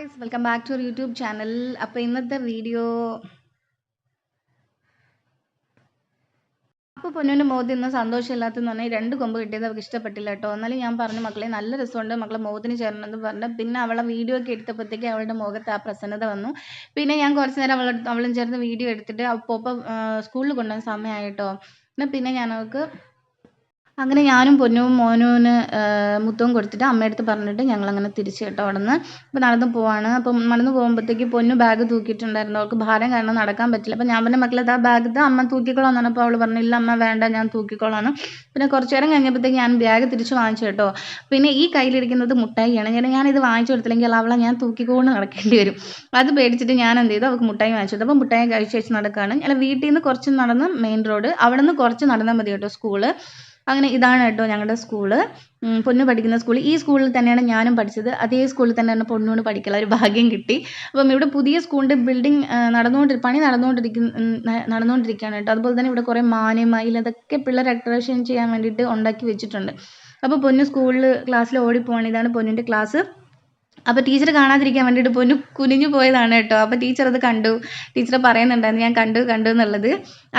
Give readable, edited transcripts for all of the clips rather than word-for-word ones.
Guys, welcome back to our YouTube channel. അപ്പോൾ ഇന്നത്തെ video അപ്പോൾ പൊന്നുവിൻ്റെ മുഖത്ത് ഇന്ന് സന്തോഷമില്ലാത്തെന്ന് പറഞ്ഞാൽ രണ്ട് കൊമ്പ് കിട്ടിയത് അവൾക്ക് ഇഷ്ടപ്പെട്ടില്ല കേട്ടോ. എന്നാലും ഞാൻ പറഞ്ഞു മക്കളെ നല്ല രസമുണ്ട്, മക്കളെ മുഖത്തിന് ചേരണമെന്ന് പറഞ്ഞു. പിന്നെ അവളെ വീഡിയോ ഒക്കെ എടുത്തപ്പോഴത്തേക്ക് അവളുടെ മുഖത്ത് ആ പ്രസന്നത വന്നു. പിന്നെ ഞാൻ കുറച്ച് നേരം അവളും ചേർന്ന് വീഡിയോ എടുത്തിട്ട് അപ്പോൾ സ്കൂളിൽ കൊണ്ടുവന്ന സമയമായിട്ടോ. പിന്നെ ഞാൻ അവൾക്ക് അങ്ങനെ ഞാനും പൊന്നും മോനുവിന് മുത്തവും കൊടുത്തിട്ട് അമ്മയടുത്ത് പറഞ്ഞിട്ട് ഞങ്ങളങ്ങനെ തിരിച്ച് കേട്ടോ അവിടെ നിന്ന്. അപ്പോൾ നടന്ന് പോവാണ്. അപ്പം നടന്ന് പോകുമ്പോഴത്തേക്ക് പൊന്നു ബാഗ് തൂക്കിയിട്ടുണ്ടായിരുന്നു. അവൾക്ക് ഭാരം കാരണം നടക്കാൻ പറ്റില്ല. അപ്പോൾ ഞാൻ പറഞ്ഞ മക്കളെ ആ ബാഗ് അമ്മ തൂക്കിക്കോളാം എന്നാണ്. അപ്പോൾ അവൾ പറഞ്ഞില്ല അമ്മ വേണ്ട ഞാൻ തൂക്കിക്കോളാം. പിന്നെ കുറച്ച് നേരം കഴിഞ്ഞപ്പോഴത്തേക്ക് ഞാൻ ബാഗ് തിരിച്ച് വാങ്ങിച്ചു കേട്ടോ. പിന്നെ ഈ കയ്യിലിരിക്കുന്നത് മുട്ടായിയാണ്. ഞാനിത് വാങ്ങിച്ചു കൊടുത്തില്ലെങ്കിൽ അവളെ ഞാൻ തൂക്കിക്കൊണ്ട് നടക്കേണ്ടി വരും. അത് പേടിച്ചിട്ട് ഞാൻ എന്ത് ചെയ്തു, അവൾക്ക് മുട്ടായി വാങ്ങിച്ചു കൊടുത്തു. അപ്പോൾ മുട്ടായി കഴിച്ച് നടക്കുകയാണ്. അല്ല, വീട്ടിൽ നിന്ന് കുറച്ച് നടന്ന് മെയിൻ റോഡ്, അവിടെ നിന്ന് കുറച്ച് നടന്നാൽ മതി കേട്ടോ സ്കൂള്. അങ്ങനെ ഇതാണ് കേട്ടോ ഞങ്ങളുടെ സ്കൂള്, പൊന്നു പഠിക്കുന്ന സ്കൂൾ. ഈ സ്കൂളിൽ തന്നെയാണ് ഞാനും പഠിച്ചത്. അതേ സ്കൂളിൽ തന്നെയാണ് പൊന്നോട് പഠിക്കാനുള്ള ഒരു ഭാഗ്യം കിട്ടി. അപ്പം ഇവിടെ പുതിയ സ്കൂളിൻ്റെ ബിൽഡിംഗ് പണി നടന്നുകൊണ്ടിരിക്കുകയാണ് കേട്ടോ. അതുപോലെ തന്നെ ഇവിടെ കുറേ മാന് മയിൽ അതൊക്കെ പിള്ളേർ അട്രാക്ഷൻ ചെയ്യാൻ വേണ്ടിയിട്ട് ഉണ്ടാക്കി വെച്ചിട്ടുണ്ട്. അപ്പോൾ പൊന്നു ക്ലാസ്സിൽ ഓടിപ്പോവാണ്. ഇതാണ് പൊന്നിൻ്റെ ക്ലാസ്. അപ്പോൾ ടീച്ചർ കാണാതിരിക്കാൻ വേണ്ടിയിട്ട് പൊന്നു കുനിഞ്ഞു പോയതാണ് കേട്ടോ. അപ്പോൾ ടീച്ചർ അത് കണ്ടു. ടീച്ചർ പറയുന്നുണ്ടായിരുന്നു ഞാൻ കണ്ടു എന്നുള്ളത്.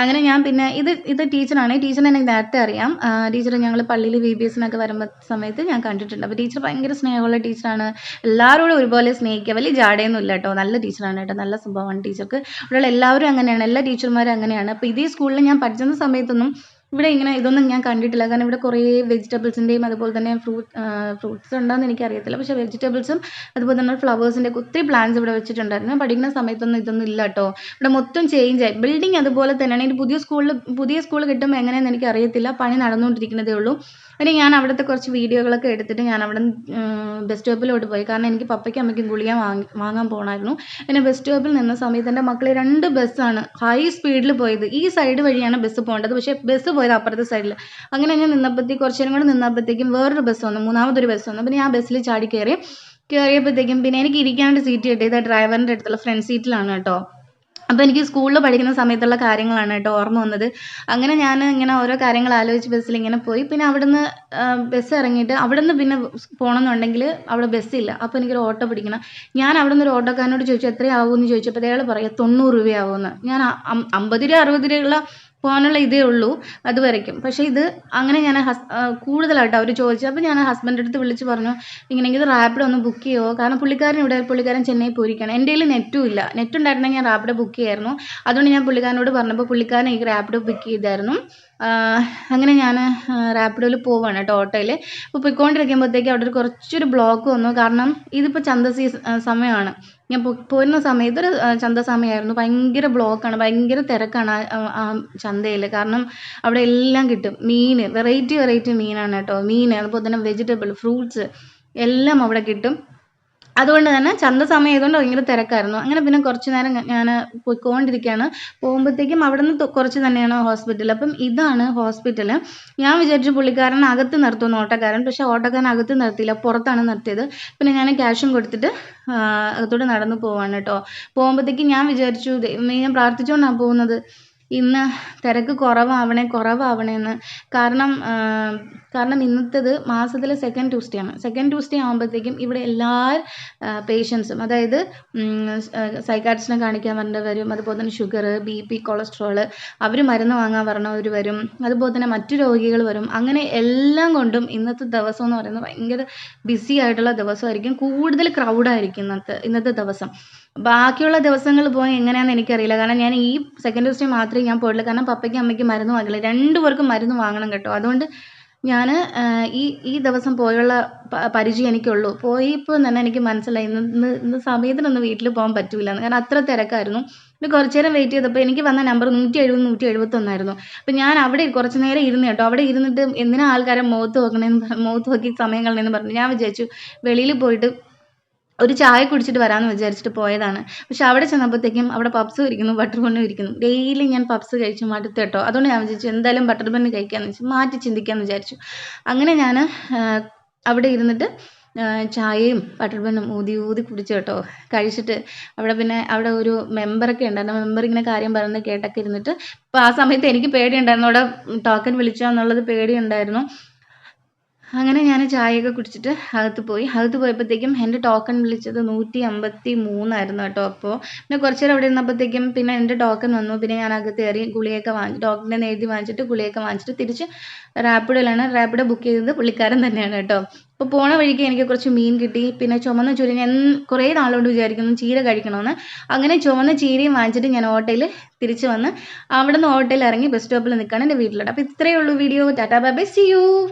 അങ്ങനെ ഞാൻ പിന്നെ ഇത് ടീച്ചറാണ്. ടീച്ചറിനെ എനിക്ക് നേരത്തെ അറിയാം. ടീച്ചർ ഞങ്ങൾ പള്ളിയിൽ VBSനൊക്കെ വരുമ്പോൾ സമയത്ത് ഞാൻ കണ്ടിട്ടുണ്ട്. അപ്പോൾ ടീച്ചർ ഭയങ്കര സ്നേഹമുള്ള ടീച്ചറാണ്. എല്ലാവരോടും ഒരുപോലെ സ്നേഹിക്കുക, വലിയ ജാടയൊന്നും ഇല്ല കേട്ടോ. നല്ല ടീച്ചറാണ് കേട്ടോ, നല്ല സ്വഭാവമാണ് ടീച്ചർക്ക്. ഇവിടെയുള്ള എല്ലാവരും അങ്ങനെയാണ്, എല്ലാ ടീച്ചർമാരും അങ്ങനെയാണ്. അപ്പോൾ ഇതേ സ്കൂളിൽ ഞാൻ പഠിച്ചിരുന്ന സമയത്തൊന്നും ഇവിടെ ഇങ്ങനെ ഇതൊന്നും ഞാൻ കണ്ടിട്ടില്ല. കാരണം ഇവിടെ കുറേ വെജിറ്റബിൾസിൻ്റെയും അതുപോലെ തന്നെ ഫ്രൂട്ട്സ് ഉണ്ടോയെന്ന് എനിക്കറിയത്തില്ല. പക്ഷേ വെജിറ്റബിൾസും അതുപോലെ തന്നെ ഫ്ലവേഴ്സിൻ്റെ ഒത്തിരി പ്ലാന്റ്സ് ഇവിടെ വെച്ചിട്ടുണ്ടായിരുന്നു. ഞാൻ പഠിക്കുന്ന സമയത്തൊന്നും ഇതൊന്നും ഇല്ല കേട്ടോ. ഇവിടെ മൊത്തം ചേഞ്ചായി. ബിൽഡിംഗ് അതുപോലെ തന്നെയാണ്. ഇനി പുതിയ സ്കൂൾ കിട്ടുമ്പോൾ എങ്ങനെയാണെന്ന് എനിക്ക് അറിയത്തില്ല. പണി നടന്നുകൊണ്ടിരിക്കുന്നതേ ഉള്ളൂ. പിന്നെ ഞാൻ അവിടുത്തെ കുറച്ച് വീഡിയോകളൊക്കെ എടുത്തിട്ട് ഞാൻ അവിടെ ബസ് സ്റ്റോപ്പിലോട്ട് പോയി. കാരണം എനിക്ക് പപ്പയ്ക്കും അമ്മയ്ക്കും ഗുളിക വാങ്ങാൻ പോകണമായിരുന്നു. പിന്നെ ബസ് സ്റ്റോപ്പിൽ നിന്ന സമയത്ത് എൻ്റെ മക്കളെ 2 ബസ്സാണ് ഹൈ സ്പീഡിൽ പോയത്. ഈ സൈഡ് വഴിയാണ് ബസ് പോകേണ്ടത്, പക്ഷേ ബസ് പോയത് അപ്പുറത്തെ സൈഡിൽ. അങ്ങനെ ഞാൻ കുറച്ച് നേരം കൂടെ നിന്നപ്പോഴത്തേക്കും വേറൊരു ബസ് വന്നു, മൂന്നാമതൊരു ബസ് വന്നു. പിന്നെ ഞാൻ ബസ്സിൽ ചാടി കയറിയപ്പോഴത്തേക്കും പിന്നെ എനിക്ക് ഇരിക്കാണ്ട് സീറ്റ് കിട്ടിയത് ഡ്രൈവറിൻ്റെ അടുത്തുള്ള ഫ്രണ്ട് സീറ്റിലാണ് കേട്ടോ. അപ്പോൾ എനിക്ക് സ്കൂളിൽ പഠിക്കുന്ന സമയത്തുള്ള കാര്യങ്ങളാണ് കേട്ടോ ഓർമ്മ വന്നത്. അങ്ങനെ ഞാൻ ഇങ്ങനെ ഓരോ കാര്യങ്ങൾ ആലോചിച്ച് ബസ്സിൽ ഇങ്ങനെ പോയി. പിന്നെ അവിടുന്ന് ബസ് ഇറങ്ങിയിട്ട് അവിടുന്ന് പിന്നെ പോകണമെന്നുണ്ടെങ്കിൽ അവിടെ ബസ്സില്ല. അപ്പോൾ എനിക്കൊരു ഓട്ടോ പിടിക്കണം. ഞാൻ അവിടുന്ന് ഒരു ഓട്ടോക്കാരനോട് ചോദിച്ചു എത്രയാവുമെന്ന് ചോദിച്ചപ്പോൾ അയാൾ പറയുക 90 രൂപയാവുമെന്ന്. ഞാൻ 50 രൂപ 60 രൂപയുള്ള പോകാനുള്ള ഇതേ ഉള്ളൂ അതുവരയ്ക്കും. പക്ഷേ ഇത് അങ്ങനെ ഞാൻ കൂടുതലായിട്ട് അവർ ചോദിച്ചു. അപ്പോൾ ഞാൻ ഹസ്ബൻഡിൻ്റെ അടുത്ത് വിളിച്ച് പറഞ്ഞു ഇങ്ങനെയെങ്കിൽ റാപ്പിഡോ ഒന്ന് ബുക്ക് ചെയ്യുമോ. കാരണം പുള്ളിക്കാരൻ ചെന്നൈ പോയിരിക്കുകയാണ്. എൻ്റെ കയ്യിൽ നെറ്റും ഇല്ല. നെറ്റ് ഉണ്ടായിരുന്നെങ്കിൽ ഞാൻ റാപ്പിഡോ ബുക്ക് ചെയ്യായിരുന്നു. അതുകൊണ്ട് ഞാൻ പുള്ളിക്കാരനോട് പറഞ്ഞപ്പോൾ പുള്ളിക്കാരൻ എനിക്ക് റാപ്പിഡോ ബുക്ക് ചെയ്തായിരുന്നു. അങ്ങനെ ഞാൻ റാപ്പിഡോയിൽ പോവുകയാണ് കേട്ടോ, ഓട്ടോയിൽ. അപ്പോൾ പോയിക്കൊണ്ടിരിക്കുമ്പോഴത്തേക്ക് അവിടെ കുറച്ചൊരു ബ്ലോക്ക് വന്നു. കാരണം ഇതിപ്പോൾ ചന്ത സമയമാണ്. ഞാൻ പോരുന്ന സമയത്ത് ഒരു ചന്ത സമയമായിരുന്നു. ഭയങ്കര ബ്ലോക്കാണ്, ഭയങ്കര തിരക്കാണ് ആ ചന്തയിൽ. കാരണം അവിടെ എല്ലാം കിട്ടും. വെറൈറ്റി മീനാണ് കേട്ടോ. അതുപോലെ തന്നെ വെജിറ്റബിൾ, ഫ്രൂട്ട്സ് എല്ലാം അവിടെ കിട്ടും. അതുകൊണ്ട് തന്നെ ചന്ത സമയം ആയതുകൊണ്ട് ഭയങ്കര തിരക്കായിരുന്നു. അങ്ങനെ പിന്നെ കുറച്ച് നേരം ഞാൻ പോയിക്കൊണ്ടിരിക്കുകയാണ്. പോകുമ്പോഴത്തേക്കും അവിടെ നിന്ന് കുറച്ച് തന്നെയാണ് ഹോസ്പിറ്റൽ. അപ്പം ഇതാണ് ഹോസ്പിറ്റൽ. ഞാൻ വിചാരിച്ചു പുള്ളിക്കാരൻ അകത്ത് നിർത്തുമെന്ന് ഓട്ടോക്കാരൻ. പക്ഷേ ഓട്ടോക്കാരൻ അകത്ത് നിർത്തിയില്ല, പുറത്താണ് നിർത്തിയത്. പിന്നെ ഞാൻ ക്യാഷും കൊടുത്തിട്ട് അകത്തോട്ട് നടന്നു പോവാണ് കേട്ടോ. പോകുമ്പോഴത്തേക്കും ഞാൻ വിചാരിച്ചു ഞാൻ പ്രാർത്ഥിച്ചുകൊണ്ടാണ് പോകുന്നത് ഇന്ന് തിരക്ക് കുറവാവണേന്ന്. കാരണം ഇന്നത്തേത് മാസത്തിലെ സെക്കൻഡ് ട്യൂസ്ഡേ ആണ്. സെക്കൻഡ് ട്യൂസ്ഡേ ആകുമ്പോഴത്തേക്കും ഇവിടെ എല്ലാ പേഷ്യൻസും, അതായത് സൈക്കാട്രിസ്റ്റിനെ കാണിക്കാൻ വരേണ്ടവർ വരും. അതുപോലെ തന്നെ ഷുഗർ, BP, കൊളസ്ട്രോൾ, അവർ മരുന്ന് വാങ്ങാൻ വരണവർ വരും. അതുപോലെ തന്നെ മറ്റു രോഗികൾ വരും. അങ്ങനെ എല്ലാം കൊണ്ടും ഇന്നത്തെ ദിവസം എന്ന് പറയുന്നത് ഭയങ്കര ബിസി ആയിട്ടുള്ള ദിവസമായിരിക്കും. കൂടുതൽ ക്രൗഡായിരിക്കും ഇന്നത്തെ ദിവസം. ബാക്കിയുള്ള ദിവസങ്ങൾ പോകാൻ എങ്ങനെയാണെന്ന് എനിക്കറിയില്ല. കാരണം ഞാൻ ഈ സെക്കൻഡ് ട്യൂസ്ഡേ മാത്രമേ ഞാൻ പോയിട്ടുള്ളൂ. കാരണം പപ്പയ്ക്കും അമ്മയ്ക്കും മരുന്ന് വാങ്ങില്ല, 2 പേർക്കും മരുന്ന് വാങ്ങണം കേട്ടോ. അതുകൊണ്ട് ഞാൻ ഈ ദിവസം പോയുള്ള പരിചയം എനിക്കുള്ളൂ. പോയപ്പോൾ തന്നെ എനിക്ക് മനസ്സിലായി ഇന്ന് സമയത്തിനൊന്നും വീട്ടിൽ പോകാൻ പറ്റില്ല എന്ന്. കാരണം അത്ര തിരക്കായിരുന്നു. പിന്നെ കുറച്ച് നേരം വെയിറ്റ് ചെയ്തപ്പോൾ എനിക്ക് വന്ന നമ്പർ 170 171 അപ്പോൾ ഞാൻ അവിടെ കുറച്ച് നേരം ഇരുന്ന് കേട്ടോ. അവിടെ ഇരുന്നിട്ട് എന്തിനാ ആൾക്കാരെ മുഖത്ത് നോക്കി സമയം കളഞ്ഞെന്ന് പറഞ്ഞു. ഞാൻ വിചാരിച്ചു വെളിയിൽ പോയിട്ട് ഒരു ചായ കുടിച്ചിട്ട് വരാമെന്ന് വിചാരിച്ചിട്ട് പോയതാണ്. പക്ഷെ അവിടെ ചെന്നപ്പോഴത്തേക്കും അവിടെ പപ്സും ഇരിക്കുന്നു, ബട്ടർ ബണ്ണും ഇരിക്കുന്നു. ഡെയിലി ഞാൻ പപ്സ് കഴിച്ച് മടുത്തു കേട്ടോ. അതുകൊണ്ട് ഞാൻ വിചാരിച്ചു എന്തായാലും ബട്ടർ ബണ്ണ് കഴിക്കാമെന്ന് വെച്ച് മാറ്റി ചിന്തിക്കാമെന്ന് വിചാരിച്ചു. അങ്ങനെ ഞാൻ അവിടെ ഇരുന്നിട്ട് ചായയും ബട്ടർ ബണ്ണും ഊതി കുടിച്ചു കേട്ടോ. കഴിച്ചിട്ട് അവിടെ ഒരു മെമ്പറൊക്കെ ഉണ്ടായിരുന്നു. മെമ്പർ ഇങ്ങനെ കാര്യം പറയുന്നത് കേട്ടൊക്കെ ഇരുന്നിട്ട്. അപ്പോൾ ആ സമയത്ത് എനിക്ക് പേടിയുണ്ടായിരുന്നു, അവിടെ ടോക്കൺ വിളിച്ചോ എന്നുള്ളത് പേടിയുണ്ടായിരുന്നു. അങ്ങനെ ഞാൻ ചായയൊക്കെ കുടിച്ചിട്ട് അകത്ത് പോയി. അകത്ത് പോയപ്പോഴത്തേക്കും എൻ്റെ ടോക്കൺ വിളിച്ചത് 153 ആയിരുന്നു കേട്ടോ. അപ്പോൾ പിന്നെ കുറച്ച് നേരം അവിടെ ഇരുന്നപ്പോഴത്തേക്കും പിന്നെ എൻ്റെ ടോക്കൺ വന്നു. പിന്നെ ഞാൻ അകത്ത് കയറി ഗുളികയൊക്കെ ഡോക്ടറിൻ്റെ എഴുതി വാങ്ങിച്ചിട്ട് ഗുളികയൊക്കെ വാങ്ങിച്ചിട്ട് തിരിച്ച് റാപ്പിഡോ ബുക്ക് ചെയ്തത് പുള്ളിക്കാരൻ തന്നെയാണ് കേട്ടോ. അപ്പോൾ പോണ വഴിക്ക് എനിക്ക് കുറച്ച് മീൻ കിട്ടി. പിന്നെ ചുമന്ന ചൂര ഞാൻ കുറേ നാളുകൊണ്ട് വിചാരിക്കുന്നു ചീര കഴിക്കണമെന്ന്. അങ്ങനെ ചുമന്ന ചീരയും വാങ്ങിച്ചിട്ട് ഞാൻ ഓട്ടോയിൽ തിരിച്ച് വന്ന് അവിടെ നിന്ന് ഓട്ടോയിൽ ഇറങ്ങി ബസ് സ്റ്റോപ്പിൽ നിൽക്കുകയാണ് എൻ്റെ വീട്ടിലോട്ട്. അപ്പോൾ ഇത്രയേ ഉള്ളൂ video. Tata bye bye, see U.